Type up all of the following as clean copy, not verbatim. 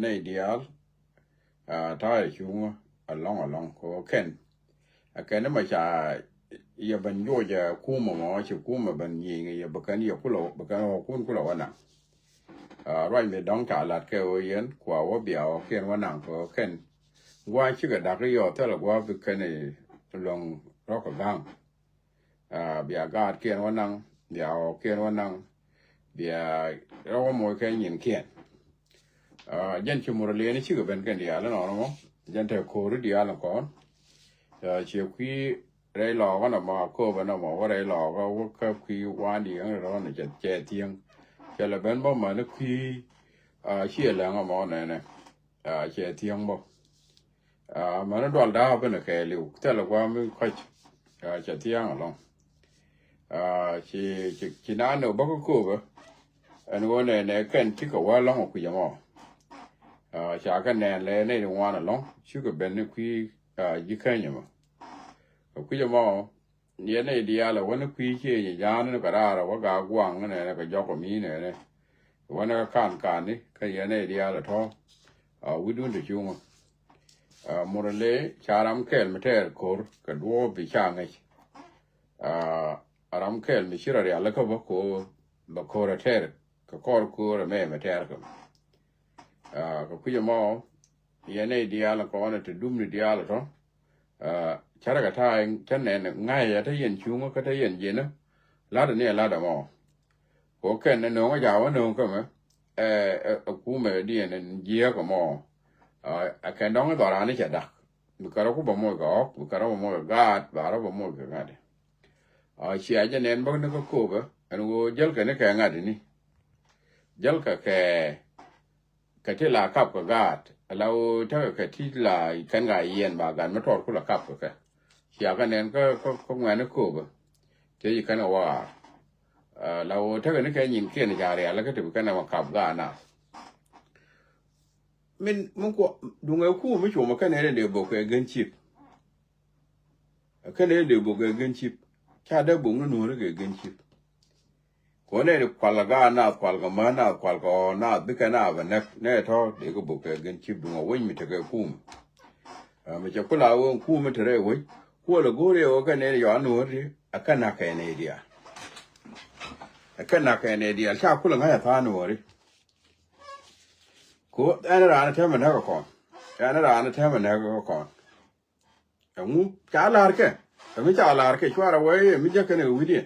nay dial ta chung along ko ken ken ma cha ya ban yo ja kuma mo chi kuma ban yi ya bakan ya kulo bakan kun kulo wana right me dong ta lat ke o yen kwa wo biao ken wana ko ken wa chi ga da yo ta la wa bi ken long ro ko gang bia ga ken wana biao ken wana bia ro mo ken yin ken jen chi mur le ni chi ga ben ken dia la no mo jen te ko ru dia la ko chi qui rei lò có nằm mà cô bên nào mà có rei lò có cái khi qua đi cái đó là chè tiếng chè là bên bao mà nó khi chia làng mà này chè tiếng bao mà nó đoàn đào bên là cái liu thế là qua mới quay chè tiếng ở lòng chỉ nói nữa bao cô vậy anh có này cái chỉ có qua lòng của nhà mà chả cái này này là qua là lòng chứ cái bên nó khi gì cái nhỉ mà kuya mo ye ne dia la wana kwi che ya ne ka ra wa ga gwang ne ka jo ko mi ne wana kan ni ka ye ne dia la tho wi dun de chung morale charam kel meter kor ka do bi cha ngai aram kel mi shira ya la ka ba ko ra ter ka kor ko ra me meter ka kuya mo ye ne dia la ko ne te dum ni dia la tho chara ka thai chân này ngay ya thấy hiện chung có thấy hiện gì nữa lá được này lá được mò có cái này nó giàu nó cơ mà cú mẹ đi này dĩa của mò cái đó cái tòa này chả đặc bữa cái đó cũng bao mồi gõ bữa cái đó bao mồi gạt và đó bao mồi cái gạt chị ấy cho nên bác nó có cô cơ anh có dắt cái này cái ngạt đi dắt cái thế là cặp cái gạt lâu theo cái thế là cái ngày yên bà gạt nó thọt cũng là cặp cái chia cái này có ngoài nó cô cơ thế cái nào à lâu theo cái nhìn kia này chả rẻ là cái thứ cái nào mà cặp gạt nào mình có đúng cái khu mấy chỗ mà cái này đều bộ cái gen chip cái này đều bộ cái gen chip cha đã bung nó nuôi cái gen chip có này được qual gà nào qual cái má nào qual cái nào biết cái nào vậy nè thôi để có bộ cái gen chip đúng không vậy mình cái khu mà cho cái nào khu mình thấy vậy khu là gối ở cái này giờ nuôi đi cái nào cái này đi cái nào cái này đi sao khu là ngay thà nuôi đi cô anh ra anh thêm mình hay con anh ra anh thêm mình hay con ông trả lời cái mình trả lời cái chuyện là vậy mình chắc cái này uy đi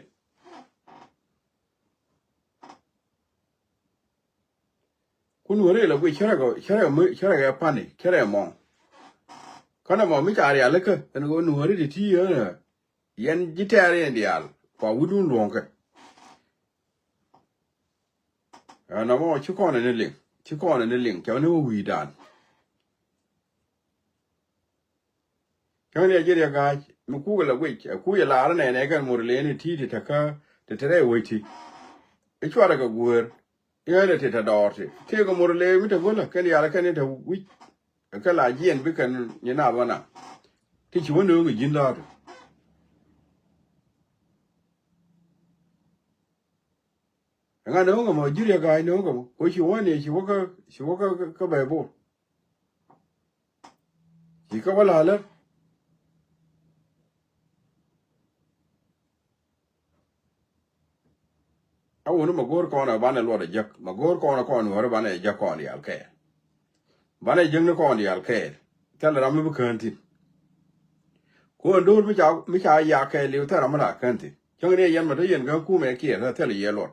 คุณวรีเราไปเชื่อcái pan nàyเชื่อcái mong cái nào mà mình trả lời là cái anh có nuôi đi thì á yên chỉ trả lời đi al qua uy đun luôn cái nó mà chú con này liền chứ còn là liền kéo nó hủy đàn cái này chỉ là cái mà cú là quỷ cú là lá này cái một lên thì thắc thì thế này vậy thì cái chuyện là cái guer cái này thì đỏ thì cái một lên mới được là cái này là cái này thì quỷ cái là gì anh biết cái như nào vậy nào thì chỉ muốn nương người dính đó ngay nữa mà chỉ là cái nữa mà có chỉ muốn này chỉ có cái bể bột chỉ có là lớn áo nó mà gor con ở ban này luôn để giặc mà gor con ở ban này giặc con đi al kê ban này giặc nó con đi al kê cái là làm mới cần thì cô đôi mới chả giặc kê liu thế làm là cần thì cho nên yên mà thấy yên cái cú mẹ kia là thế là yên luôn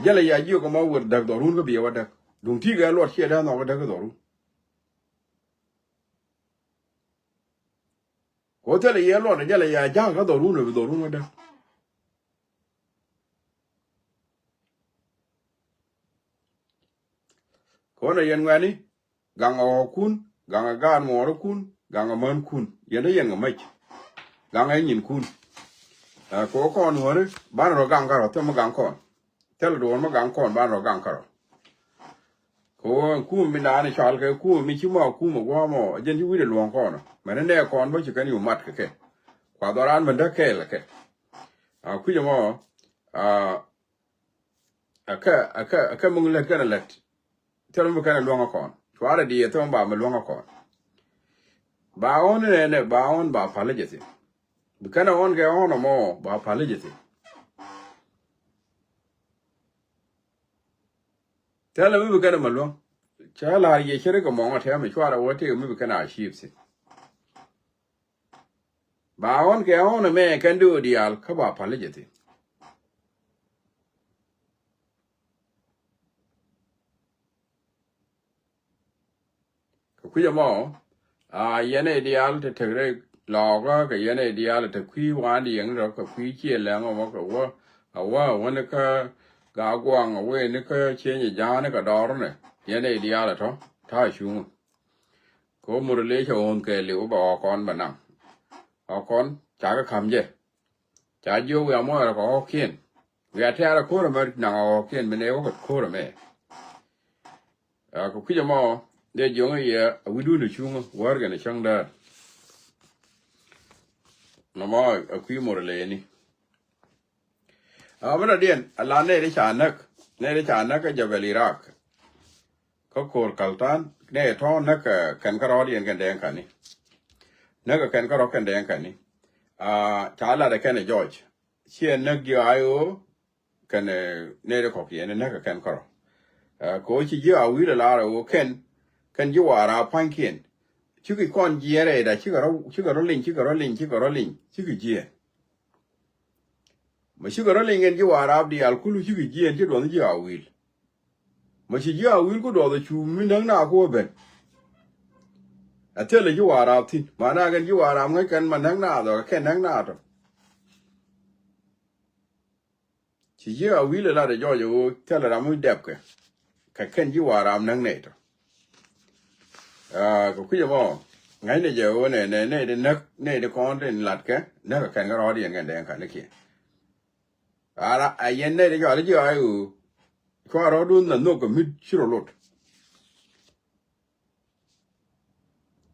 jala ya jiyo kama wur dag dorun ga biya wadak dun ti ga lot she da no ga dag dorun ko tele ye lot jala ya ja ga dorun wadak ko na yen ngani ganga kun ganga gan mo kun ganga man kun yenda yen ga mach ganga yin kun ko ko no re ban ro ganga ro to mo gang kon tel do ma gang kon ban ro gang karo ko ku mi na ni chal ke ku mi chi mo ku mo wa mo jen ju wi de luong kon ma ne kon bo chi kan yu mat ke kwa doran man da ke la ke ku yo mo aka mung le kan let tell me kind of long con try the dear thumb by my long con ba on and ba on ba apology because I won't get on no more ba apology tell me we kind of malong chala ye chere ko mo tell me try what you me kind of achieve ba on get on a man can do the al ka ba apology kuya mo yene ideal te tegre loga ke yene ideal te kwi wan di yang ro ko kwi che lang mo ko wa won ka ga gwang we ne ka che ni ja ne ka dor ne yene ideal to ta shu ko mur le che on ke le ba kon ba na kon cha ka kham je cha ju we mo ra ko kien we ta ra ko ma na ko kien me ne ko me ko kuya mo de jong ye we do the chung war ga ne chang da no mo a kwi mor le ni mana dien ala ne ri chanak jabal iraq ko kor kaltan ne to nak kan ka ro dien kan den kan ni nak kan ka ro kan den kan ni chala da kan george chien nak gi ayo kan ne ri ko ye ne nak kan ka ro ko chi ji a wi la ro ken kan ji wa ra pan kien chi ki kon ji re da chi ka ro lin chi ki ji mà chỉ có nó lên cái Arab đi al kulu chỉ cái gì chứ đồ gì à will mà chỉ à will có đồ chú mình đang nào có bên à thế là cái Arab thì mà na cái Arab ngay cái mà đang nào rồi cái đang nào rồi chỉ à will là để cho thế là làm đẹp cái Arab đang này rồi có cái gì mà ngay này giờ này để con để lật cái đó đi cái đèn cái kia ayen ne de jale ji ayu ko ro dun na no ko mit chiro lot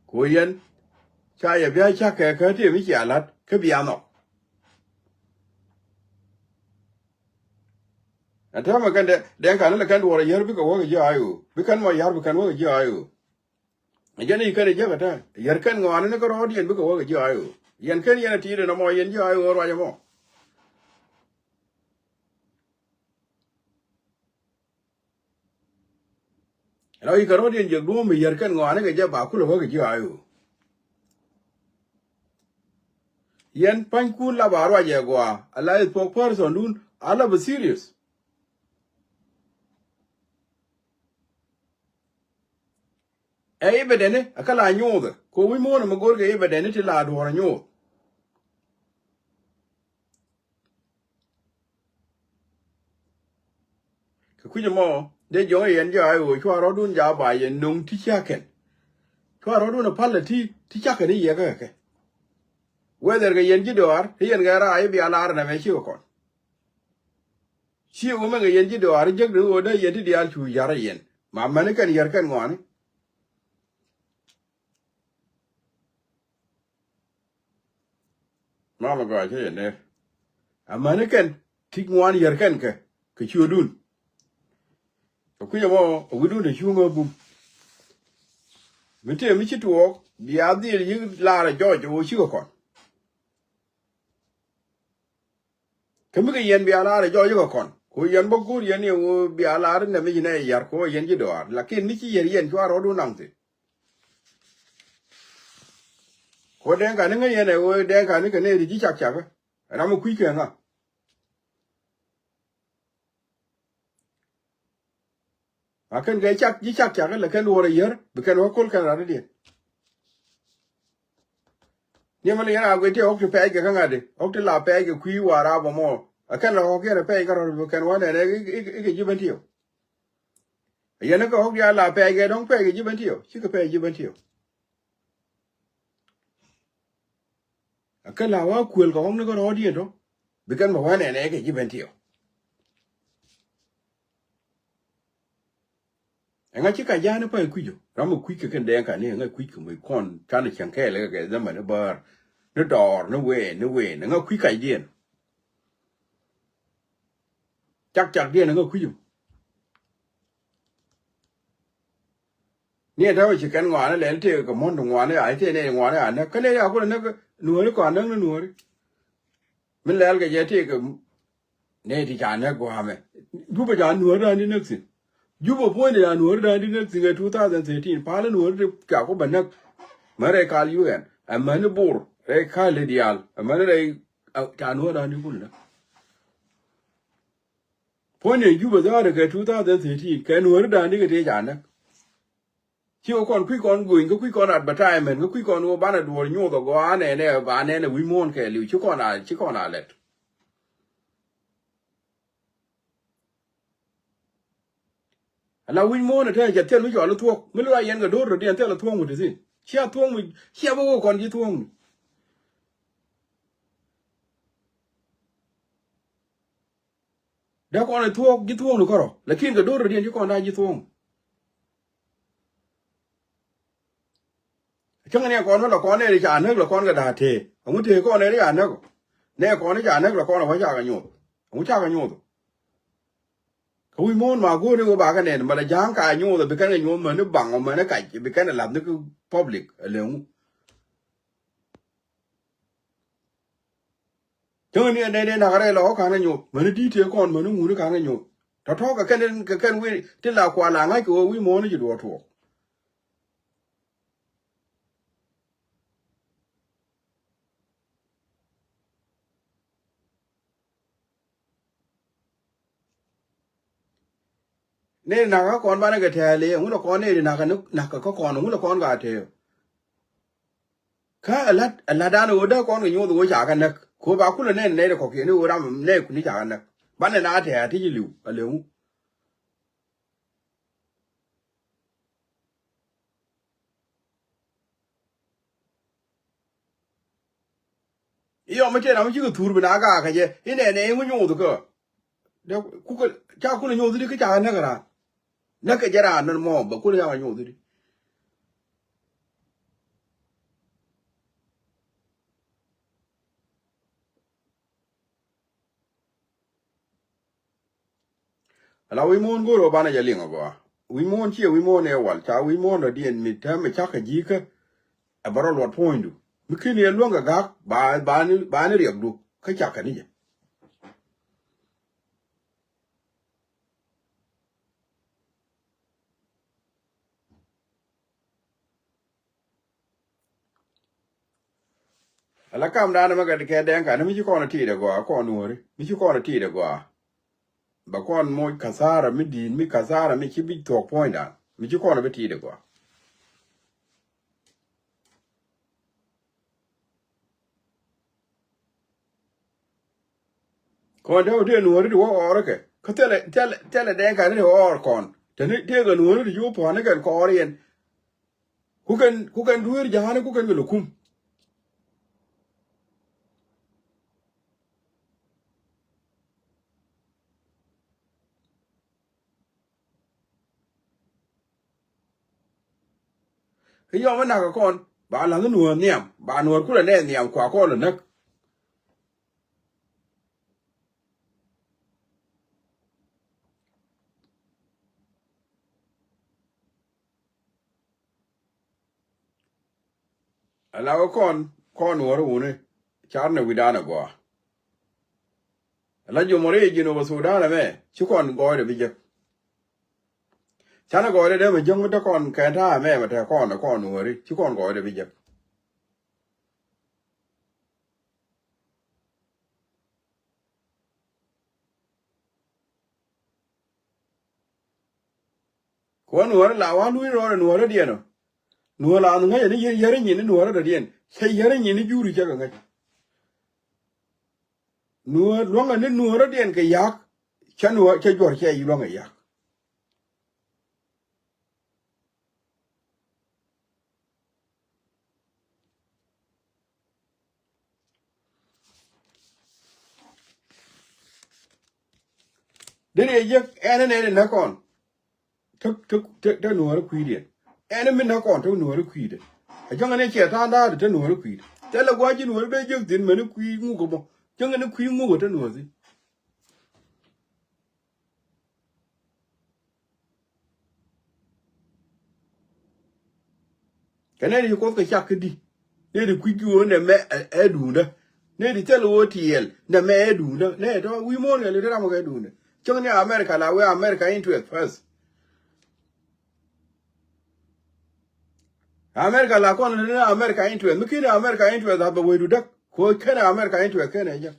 ko yen cha ya bia cha ka ti mi cha lat ka bia no ata ma kan de kan la kan wora yer bi ko wo ji ayu bi kan mo yar bi kan wo ji ayu jeni kan je ta yer kan ngwan ne ko ro dien bi ko wo ji ayu yen kan yen ti de no mo yen ji ayu ro ya mo Now you can in your room, you can go on and get back to work you. Yen Pankun Lavara Jaguar, a light for person, noon, I love a serious. Evident, a cala knew the. Could we more than go to evident lad or a new? Kujamo, they joy and joy, which are on job by a nung tichaken. Twarodun a palati, tichakani yaga. Whether a yenjidor, he and Gara I be a lar and a meshokon. She woman a yenjidor, reject the order yet the al to Yarayan. My manican yerkan one. Mamma got here and there. A manican, take one yerkanka, Kachudun. A queer we do the humor boom. Mete Michi to walk, the idea you Lara George or Shugacon. Come again be a Lara George Con. Who yan boku yan will be a Lara in the Mijane Yarko Yenjidor, like in Michi Yen to our Rodunante. What then can I yen away then can I can the Chaka, and I'm a quick enough. I can get Chaka like an over a year, because what call can I do? Niemali yana gwete okto pege kangade okto la pege kwi wara bo mo akan la okere pege ro kan wana ne jibentio yana ko hokya la pege don pege jibentio chika pege jibentio akan la wa kwel ko hokne ko rodi to bikan mo wana ne ke jibentio nga chika jana pa kujo ramu kwike kan de kan ne nga kwike mo kon tan chankele ke zaman ne bar nó đỏ nó về nó ngó quý cày điên chắc điên nó ngó quý dùng เนี่ยถ้าจะกันงานแล้วเที่ยวกับมอนตรงงานเนี่ยไอ้ที่เนี่ยงานเนี่ยนะก็เนี่ยเอาคนนั้นก็หนัวก่อนนั่งหนัวมันแล้วก็จะที่กับเนี่ยที่จานเนี่ยกูหาไหมยูไปจานหนัวได้นี่นึกสิยูไปพูดเนี่ยหนัวได้นี่นึกสิไง2013พาแล้วหนัวที่กะก็บันนักมาเรียกาลยูเอ็นมันบูร์เรียกาลเดียลมันเรียกจานหนัวได้นี่กูนะพูดเนี่ยยูไปจานเนี่ย2013แกหนัวได้นี่ก็ที่จานนะที่ว่าก่อนคุยก่อนกุยก็คุยก่อนอัดบัตรไทม์ก็คุยก่อนว่าบ้านดูวญูตัวก็อันเนี่ยบ้านเนี่ยวิมอนแค่ลิวชิคก่อนอะไรแล้ววิมอนเนี่ยจะเที่ยวไม่จอดแล้วทั่วไม่รู้อะไรยันก็โดนรถเดียนเที่ยวแล้วทั่วหมดสิเชี่ยทั่วมึงเชี่ยว่าก่อนยี่ทั่วเดี๋ยวก่อนเลยทั่วยี่ทั่วหนูก็รอแล้วขึ้นก็โดนรถเดียนชิคก่อนได้ยี่ทั่วช่างเนี่ยก่อนว่าละก่อนเนี่ยจะอ่านนึกละก่อนก็ด่าเทผมเทก่อนเนี่ยอ่านนึกเนี่ยก่อนเนี่ยจะอ่านนึกละก่อนเอาไว้จากกันโยดผมจากกันโยดเขาวิมอนมากูเนี่ยก็บ้ากันเนี่ยมาละย่างกายโยดแต่ไปกันเนี่ยโยดเหมือนนึกบังออกมาเนี่ยไก่ไปกันเนี่ยหลับนึกคือ public อะไรของจังเนี่ยเนี่ยนักอะไรล้อกันเนี่ยโยดเหมือนดีเทก่อนเหมือนงูเนี่ยกันเนี่ยโยดถ้าท้อกับกันวิที่เราควาหลังให้กูวิมอนเนี่ยจะดูทั่วเนี่ยนักก่อนบ้านเนี่ยก็เทเลยงูละก่อนเนี่ยนักนึกนักก็ก่อนงูละก่อนก็เทข้าอัลลัดดานโอเดอร์ก่อนก็โยดโอจากกันนะคูบ้าคุณเนี่ยเนี่ยก็เขียนโอรามเนี่ยคุณนี่จากกันนะบ้านเนี่ยน่าเทที่จะลิวอะไรของอีอ๋อไม่ใช่เราไม่ใช่ก็ทูร์ไปนักอ่ะแค่เนี่ยงูโยดก็เดี๋ยวกูก็จ้าคุณโยดดิก็จากกันนะกันนะนักก็จะร้านนั่นมองบอกคุณจะมาโยดดิเราวิมอนกูเราบ้านเนี่ยจะเลี้ยงอ่ะวิมอนเชี่ยวิมอนเนี่ยวันจ้าวิมอนเราเดียนมิดเทอร์ไม่ชักขยี้ก็บารอลวัดพูนดูมื่อคืนเนี่ยล่วงกับกักบ้านเรียกดูเขาจักกันนี่จ้ะแล้วกำดานมันก็แค่แดงกันไม่ใช่ก้อนที่เดียวกว่าก้อนนัวเลยไม่ใช่ก้อนที่เดียวกว่าบางก้อนมวยคาซาระไม่ดีไม่คาซาระไม่คิดวิถกพอยต์อ่ะไม่ใช่ก้อนที่เดียวกว่าก่อนเดี๋ยวนัวที่ว่าออร์กเขาเทเลแดงกันนี่ว่าออร์ก่อนแต่เนี่ยเที่ยวกับนัวที่อยู่พอนี่กันคอเรียนกูกันดูยาเนี่ยกูกันก็ลุกุมเฮ้ยยอมมันหนักก่อนบ้านหลังนัวเนี่ยบ้านนัวกูเลยเนี่ยกว่าก้อนเลยนะแล้วก็ก้อนนัวรู้เนี่ยชาร์นวิดานกว่า la jomore jino ba sudan me chukon goide bi je chana goide de me jong to kon ka ta me ba ta kon wori chukon goide bi je kon wori la wa lui ro no ro die no no la no ngai ni yere ni no ro die se yere ni ni juri je ngai no lo nga ni no ro die ke yak chan wo che jor che yi lo nga yak de ne je ene ne na kon tuk no ro kwi die ene min na kon to no ro kwi de a jong ne che ta da de no ro kwi de la gwa ji no ro de je din me ni kwi ngu ko mo jong ne kwi ngu ko de no si kene ri ko ka chakdi ne ri kwiju ne me edunda ne ri telo otiel ne me edunda ne to wi mo ne le ramo ka edunda chong ne America la we America into it first America la kon ne America into it mikine America into it ba we du dak ko kene America into it kene ja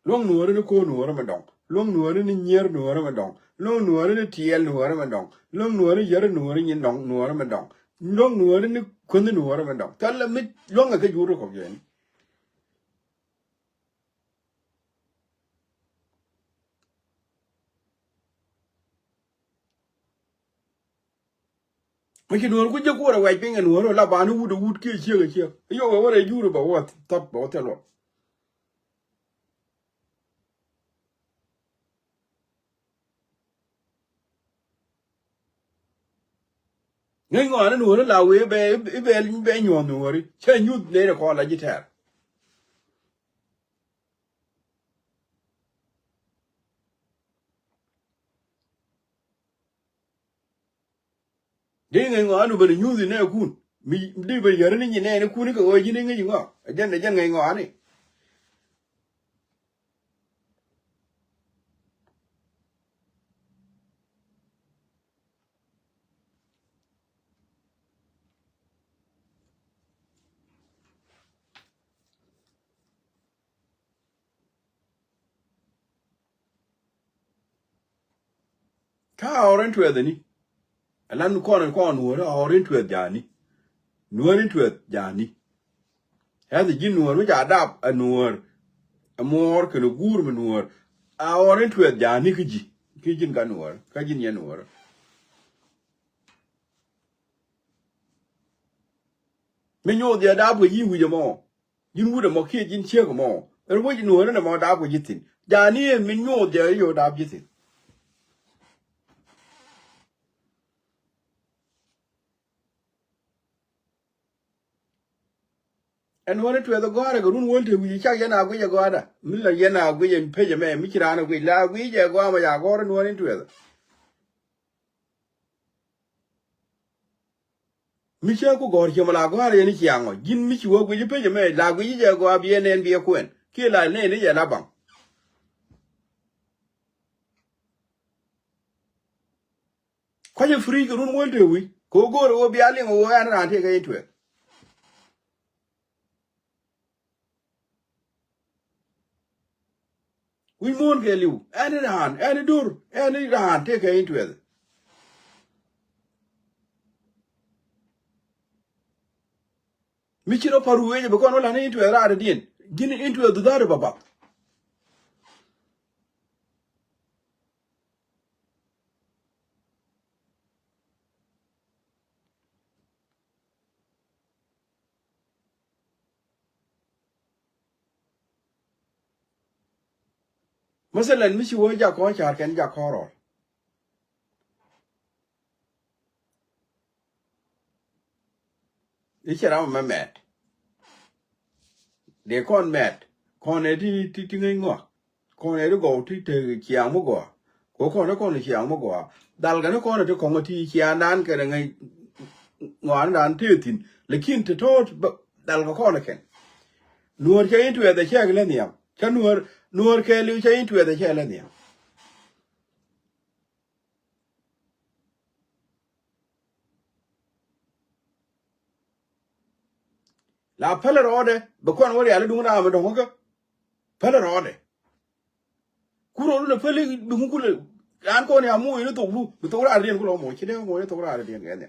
long nuore ne ko nuore ma dong long nuore ne nyer nuore ma dong long nuore ne tiel nuore ma dong long nuore yer nuore nyin dong nuore ma dong long nuore ne kun nuore ma dong talla mit long ka juro ko gen ma ki nuore ku je ko ra wai pinga nuore la ba nu wud ke che yo wa re juro ba wa top ba telo ngai ngone nuore la we be nyo nuore che nyu ne ko la jitar de ngai ngone be nyu ne kun mi di be yer ni ne kun ko o ji ne ngai ngo ajan ngai ngone ka oren twede ni alan ko nuore oren twede jani nuore twede jani hadi jin nuore ja dab a nuore a mor ke no gur me nuore a oren twede jani kiji ga nuore ka jin ya nuore me nyo dia dab yi wu je mo jin wu de mo ke jin che ko mo er wo jin nuore na mo dab ko jitin jani me nyo dia yo dab jitin en wona twede gore go run wolte wi cha yana go je goda milla yana go je peje me mi kirana go la go je go ma ya gore nuore twede mi che ko gor che mala go are ni chiango jin mi chi wo go je peje me la go je go abie nen bie kwen ke la ne ni ya na bang ko je free ko run wolte wi ko gor wo bi ali wo ya na te ga itwe wi mon ke liu ani dur ani ran te ga itwe mi chi no paru we je ko no la ni itwe ra de din jin itwe du da baba masalan mi chi wo ja ko char ken ja ko ro ni chera ma met de kon met kon e ti ngai ngo kon e go ti te chiang mo go ko ni chiang mo go dal ga no kon to ko ti chiang nan ke ngai ngon dan ti tin lekin te to dal ga kon ken nuor ke into the check le niam cha nuor ke lu che into the check le niam la pele rode be kon wori ala dungna ma don ko pele rode kuro lu pele du ku le an ko ni amu ino to bu to ra rien ko lo mo chi de mo to ra rien ge ne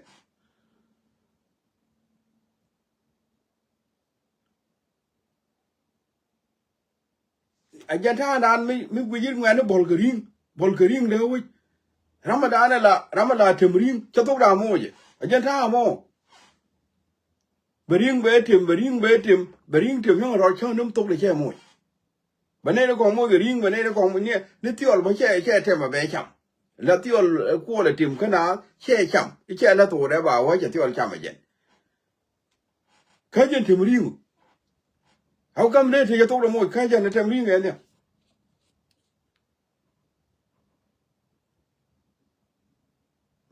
ajanta nan mi gujir ngane bolgaring le wi ramada temrin cha to ra mo je ajanta mo bering tem yo ro cho num to le che mo bane ko mo ring bane ko mo ne tiol bo che te ma be cham la tiol quality kana che cham che la to da ba wa che tiol cham jen ka jen tim ring how come ne te to mo ka jen tem ring ne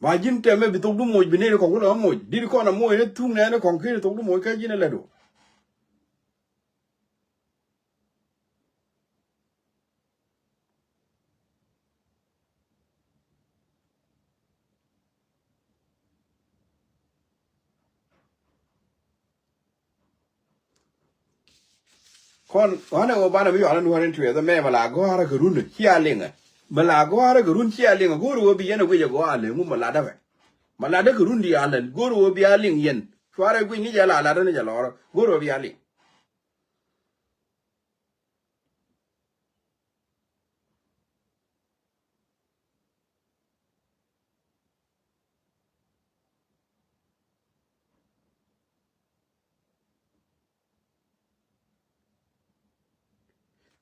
ma jin te me bi to du mo bi ne ko ko mo di ko na mo ne tung ne ko ke to du mo ka jen la do kon wana o bana bi ala nuaren tuye da me mala go ara gurun hiya lenga mala go ara gurun hiya lenga go ro bi yana go je go ale mu mala da mala da gurun di ala go ro bi ala yen swara go ni jala ala da ne jala go ro bi ala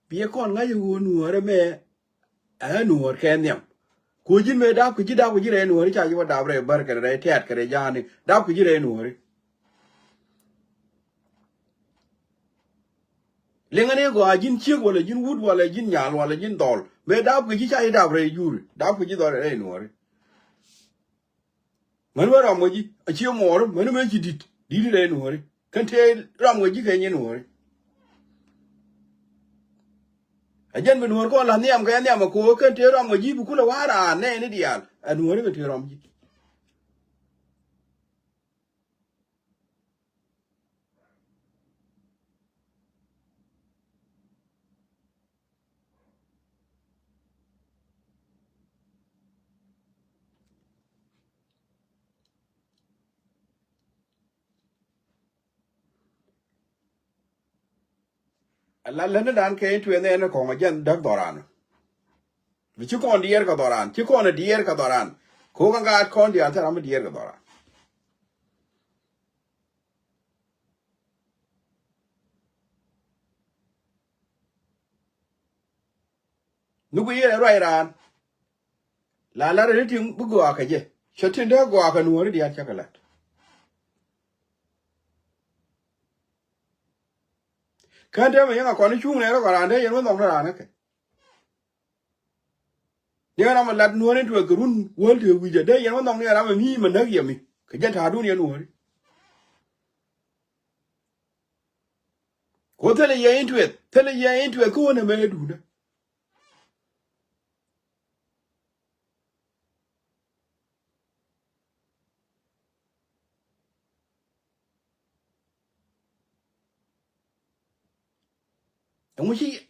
bi kon nga yu nuore me a nuor kenyam ku jin me da ku ji da ku ji re nuore cha ji wa da bre bar ka re tet ka re jani da ku ji re nuore lenga ne go ajin chi wala jin wud wala jin nyal wala jin dol me da ku ji cha ji da bre yuri da ku ji do re nuore man wa mo ji a chi mo man me ji dit di re nuore kan te ram go ji ke ni nuore ajen be nuor ko la niam ga niam ko kan te ram go ji bu kula wara ne ni dial a nuore ga te ram ji la ne dan ke tu ne ko ajen dak doran vi chu kon dier ka doran chu kon dier ka doran ko ga kon dier ta ram dier ka doran nu ku yere rai ran la re tin bu go ka je shotin da go ka nuor dier cha kala kan te me nga kon chu ne ko ran de yen mo dong ran ke ni na ma lat nuor tu ka run wol te wi je de yen mo dong ne ran mi man da yemi ka je ta du ne nuor ko te le ye intu ko ne me du na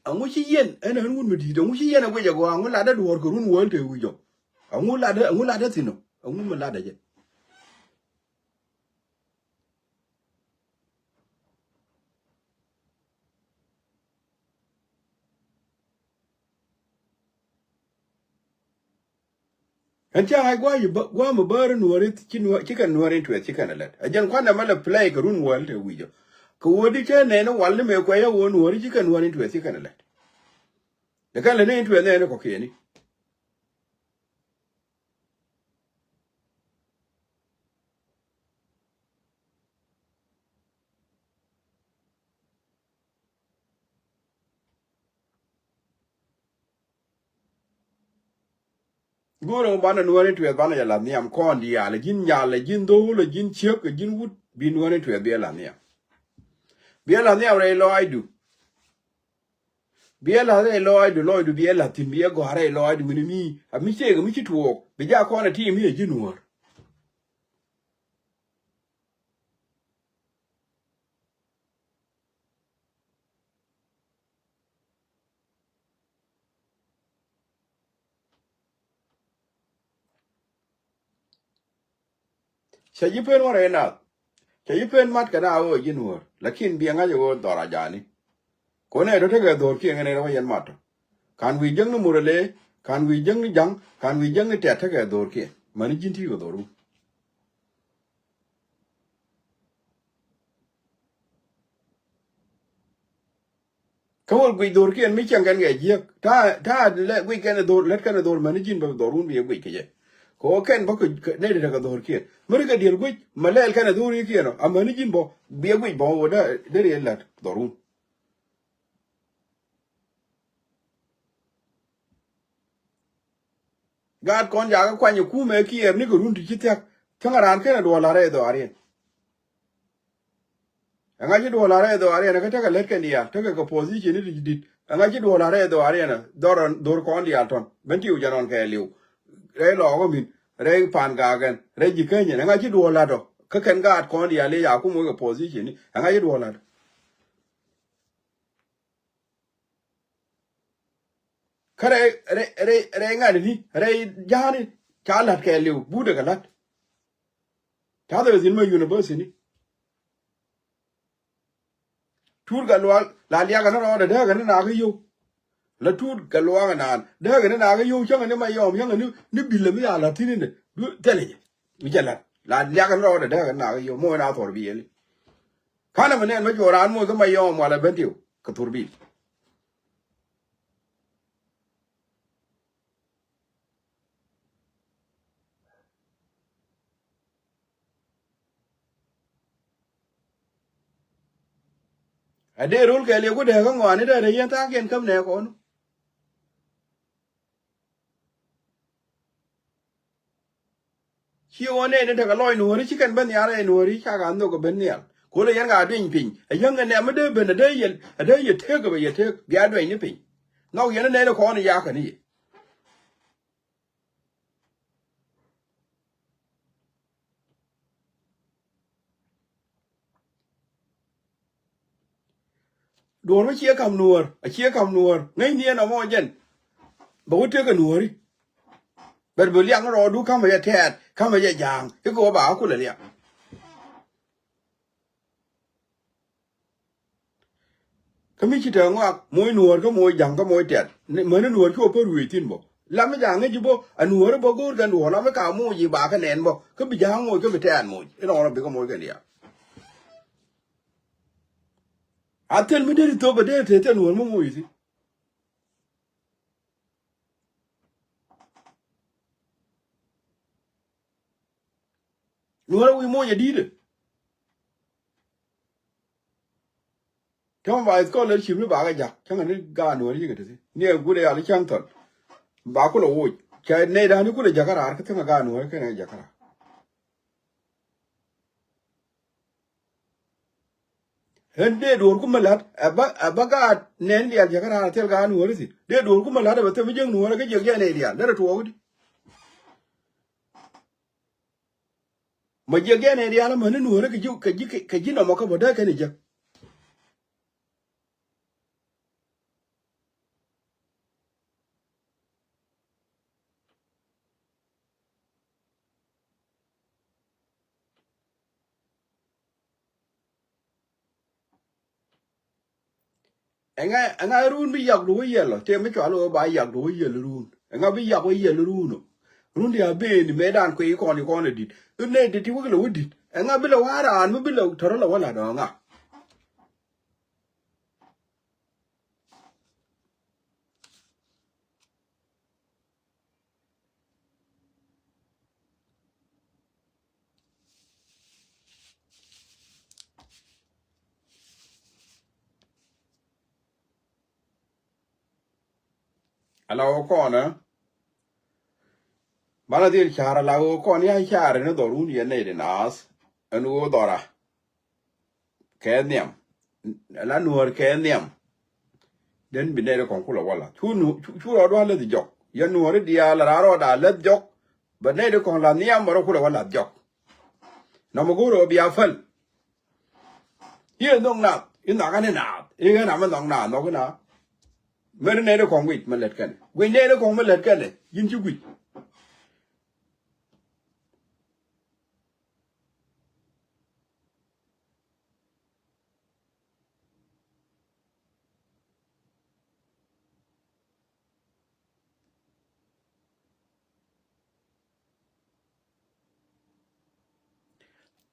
angu chi yen ene hun mi di angu chi yen ko je go angu la da duor ko run wol te wi jo angu la da tino angu ma la da je an cha ai gwa ma bar nuor chi kan nuor tu chi kan la ajen kwa na mala play ko run wol te wi jo ko wodi che ne no wal me ko ya won nuor chi kan nuor tu chi kan la de kan le ne tu ne ko ke ni goro bana nuor tu bana ya la ni am kon di ya le jin do le jin chek jin wut bi nuor tu be la ni biela ne ore lo aidu biela re lo aidu biela tin bie go are lo aidu mi ami che mi chituo bi ja ko na ti mi e jinuor se jipen ore na se jipen mat kana o jinuor lakin bi nga yo dora jani ko ne do te ga dor ki ngene ro yen mat kan wi jeng no murele kan wi jeng ni jang kan wi jeng ni te ga dor ki mani jinti go doru kawol gwi dor kien mi changan ge je ta le gwi ken dor let kan dor man jin ba dorun bi gwi ke ko ken ba ko ne de ka dor kien mer ga dir gwi malel kan dor kien amani jin bo bi gwi bo da de re lat dorun gad kon ja ga kwanye ku me kier ni ko run ti tek tangaran ken do la re do are anga ji do la re do are na ka ta ka let ken ya ta ka position ni dit anga ji do la re do are na dor kon ya ton ben ti u jaron ke liu re lo ko min re pan ga gan re ji ken ne anga ji do la do ka ken gad kon ya le ya ku mo ka position ni anga ji do la kare re nga ni re jani cha lat ke liu bu de ka lat ta da zin ma university tur ga lwal la lia ga no da ga na ga yo la tur ga lwa ga nan da ga na ga yo chang ne ma yom yang ni bil mi ala tin ne du tele mi jala la lia ga no da ga na ga yo mo na tor bi eli kana men ma jo ran mo ga ma yom wala ben tiu ka tur bi a de rul ke le ko de ga ngwa ni da yen ta ken kam ne ko no chi one ne da ga loy no ri chi kan ben ya re no ri cha ga no ko ben ne ko le yan ga din pin a yang ne ma de ben de yen a de ye te ga ye te bia do ni pin no yen ne ko ne ya ka ni do ma chi kam nuor a chi kam nuor ngai ni na mo jen ba wo te ga nuor ber bu liang ro du kam ya te kam ya jang ko ba ku le ya kami chi te ngwa moy nuor ko moy jang ko moy te mo ne nuor ko po ru tin bo la me jang ji bo a nuor bo go ga nuor la me ka mo ji ba ka nen bo ko bi jang mo ko bi te an mo no bi ko mo ga ya atel me de to ba de te nuor mo mo yi nuor wi mo ya di de kam ba ko le chi mi ba ga ja chang ne ga nuor yi ga te ne gu de ya le chang ton ba ko lo wo cha ne da ni ku le ja ka ra ka te ga nuor ka ne ja ka hende dor ku malat abaga nen dia ja kana tel ga nu risi de dor ku malat ba te mi jeng nu ga je ga ne dia da to wudi ma je ga ne dia la ma nu ga ju ka ji na mo ka boda ka ne je enga run bi yak do ye lo te mi chwa lo ba yak do ye run enga bi yak ye run no run dia be ni medan ko i ko ni dit ne de ti wo lo wudi enga bi lo wara an bi lo toro lo wala do nga ala ko na bala dir chara la ko ni ai chara no do run ye ne de nas anu dora kenyam la nuor kenyam den bi ne ko kula wala chu ro do le jok ya nuor dia la ro da le jok ba ne ko la niam ro kula wala jok na mo goro bi afal ye nong na in na ga ne na e ga na ma nong na no ga na mer ne ko ngwit ma let kan we ne ko ma let kan yin chu gwit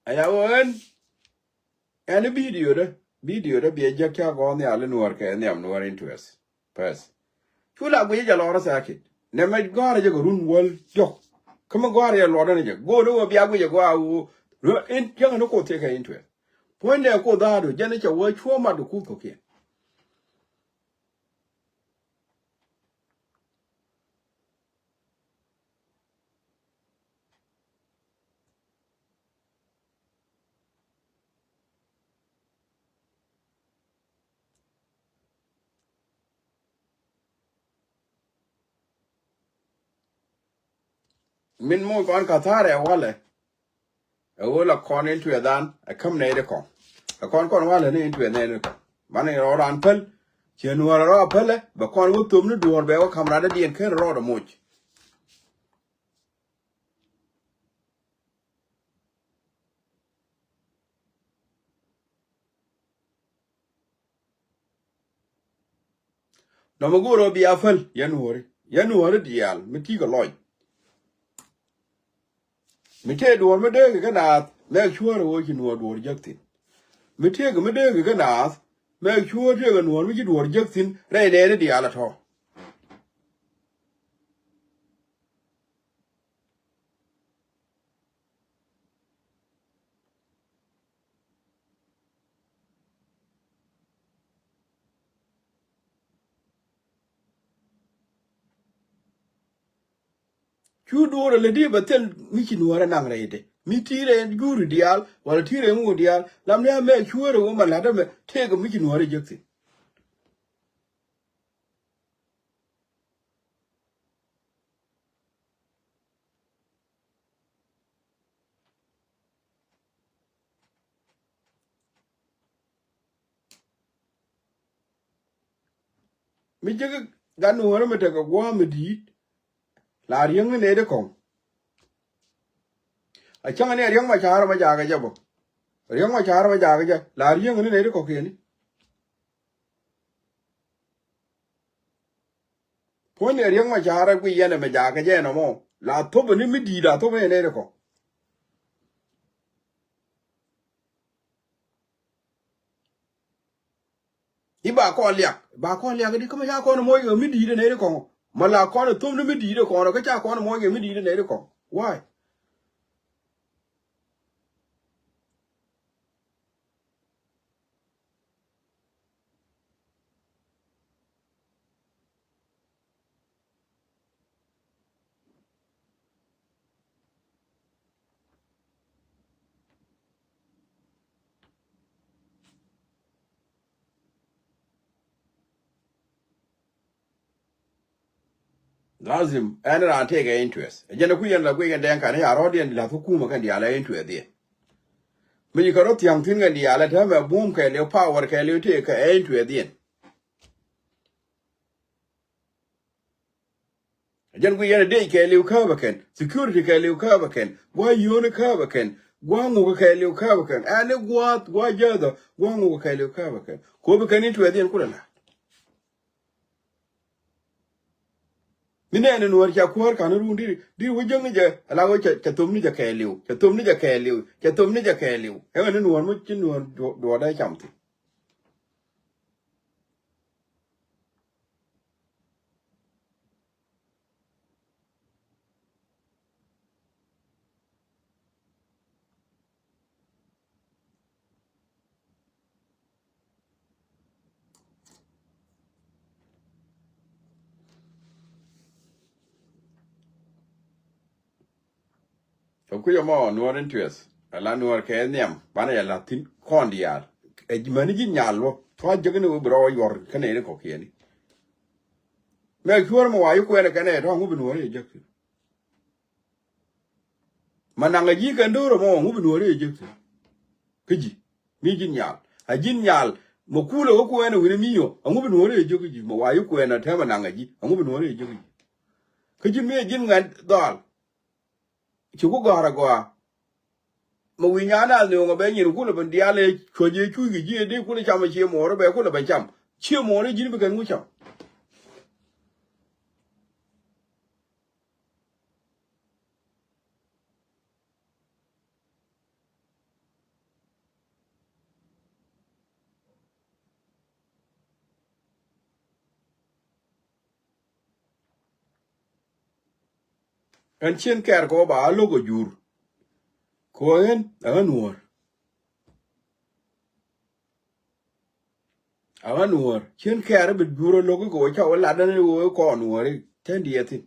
aya won en video de video da bi ja kya go ne ale Nuer ke ne am Nuer interest pass chula bu ja lo ra sakit ne me gore je go run wol jo kuma gore ya lo da ne je go no bi agu je go awu in yang no ko te ka interest point ne ko da do je ne che wo chuo ma do ku ko ke min mo kon ka thare wale a wola kon into dan a kam ne de ko a kon wale ne into ne ko mane ro ran pel che Nuer ro pele ba kon wo tum ne duor be ko kamra da dien ken ro do much no mo goro bi afel Nuer dial mi ti ko loy mi te duor me de ga na me chuor wo ji Nuer duor jakti mi te ga me de ga na me chuor te ga Nuer mi ji duor jaktin re ne dial to chu duor le di ba tel mi ji Nuer na re de mi ti re guru dial wala ti re mu dial lam ne me chuor wo ma la da me te ga mi ji Nuer jakti mi je ga Nuer me te ga gwa mi di la rieng ne de ko a chang ne rieng ma char ma ja ga jabo rieng ma char ma ja ga ja la rieng ne de ko ke ni po ne rieng ma char ku ye ne me ja ga je no mo la to ni mi di da to me ne de ko iba ko liak di kuma ja ko no mo yo mi di de ne de ko ma la ko no to ni mi di de ko no ka cha ko no mo yo mi di de ne de ko why lazim ana ran take interest je na ku yen la ku yen den kan ya ro den la ku ma kan dia la interest de mi ko ro tiang tin ga dia la ta ma bum ke le power ke le te ka interest de jen ku yen de ke le ka ba ken security ke le ka ba ken wa yo ne ka ba ken gwa ngu ke le ka ba ken ane gwa ja da gwa ngu ke le ka ba ken ko ba ken interest de ku la mine ne Nuer cha kwar kan ru di wo jeng je ala wo cha tum ni ja ke liu cha tum ni ja ke liu cha tum ni ja ke liu e ne Nuer mo chin Nuer do da cham ti to ku yo mo Nuer interest ala Nuer ke nyam bana ya latin kon dia e mani jin nyalo to je ne wo bro yor kane ne ko kieni me kwar mo wa yu ko ne kane to ngu Nuer e je mananga ji kan do mo ngu Nuer e je kiji mi jin nyal a jin nyal mo kulo ko ne wini miyo ngu Nuer e je kiji mo wa yu ko ne te mananga ji ngu Nuer e je kiji me jin ngan dol chu ko gara go mo wi nyana ne ngo be nyin kulo ban diale choje chu gi ji de kulo chama che mo ro be kulo ban cham che mo ne jin be kan mu cham en chen ker ko ba lo go jur ko en Nuer Nuer chen ker be juro lo go cha wala dan wo ko Nuer ten dieti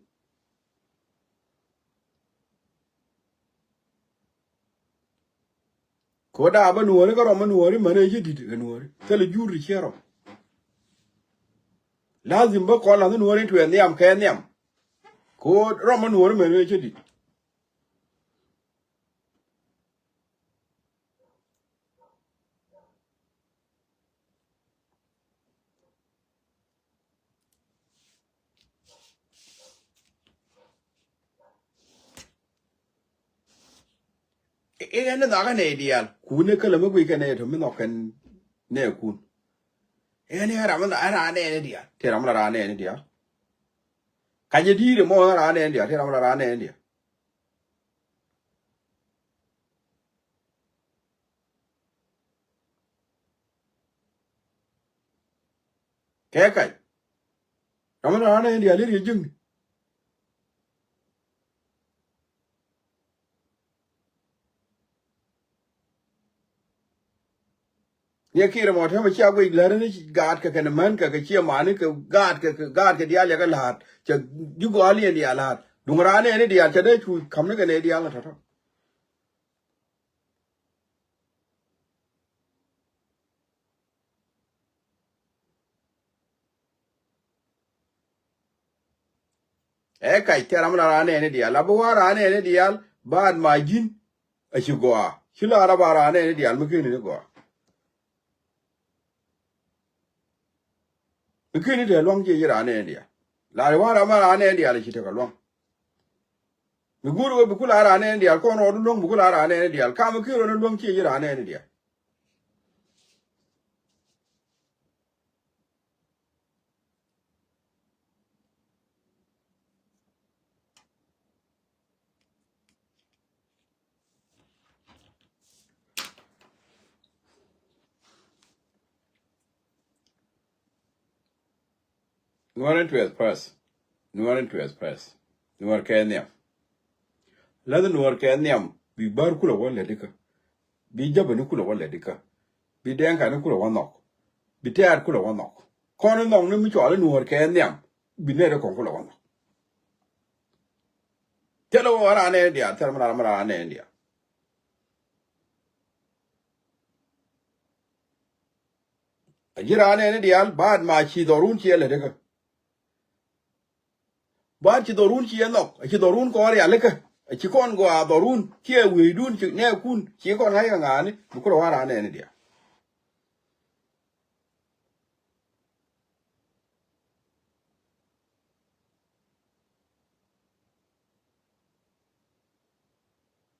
ko da ba Nuer ko ro ma Nuer mane je dit Nuer tele jur chero lazim ba ko la Nuer to en yam ken yam ko ro ma Nuer mane je dit en na ga ne dial ku ne kala ma gwi kane to mi no kan ne kun en era ma ara ne dial te ra ma ra ne dial ka je dire mo ra ne dial te ra ma ra ne dial ke kai ra ma ra ne dial ri jing ye kire mo ta ma cha gwi la ne gad ka kan man ka che ma ne ka gad ka dial ya ga lat cha ju go ali dial lat dung ra ne dial cha de chu kam ne ga ne dial ta ta e kai te ra ma ra ne dial la bo ra ne dial bad ma jin a chi go a chi la ra ba ra ne dial mu ke ne go mu ke ne de long je ra ne dial la ra ma ra ne dial chi te ka long mi guru be kula ra ne dial ko no du long bu kula ra ne dial ka mu ke ro no long chi ra ne dial Nuer to express Nuer to express Nuer Kenya la Nuer Kenya bi bar kula wala dika bi jaba ni kula wala dika bi denka ni kula wanok bi tear kula wanok kono nong ni mi chole Nuer Kenya bi ne de kon kula wanok telo wara ne dia telo mara ne dia ajira ne dia bad ma chi dorun chi ele dika bad chi dorun chi enok chi dorun ko ari aleka chi kon go a dorun chi we dun chi ne kun chi kon ha nga ni bu kula wara ne dia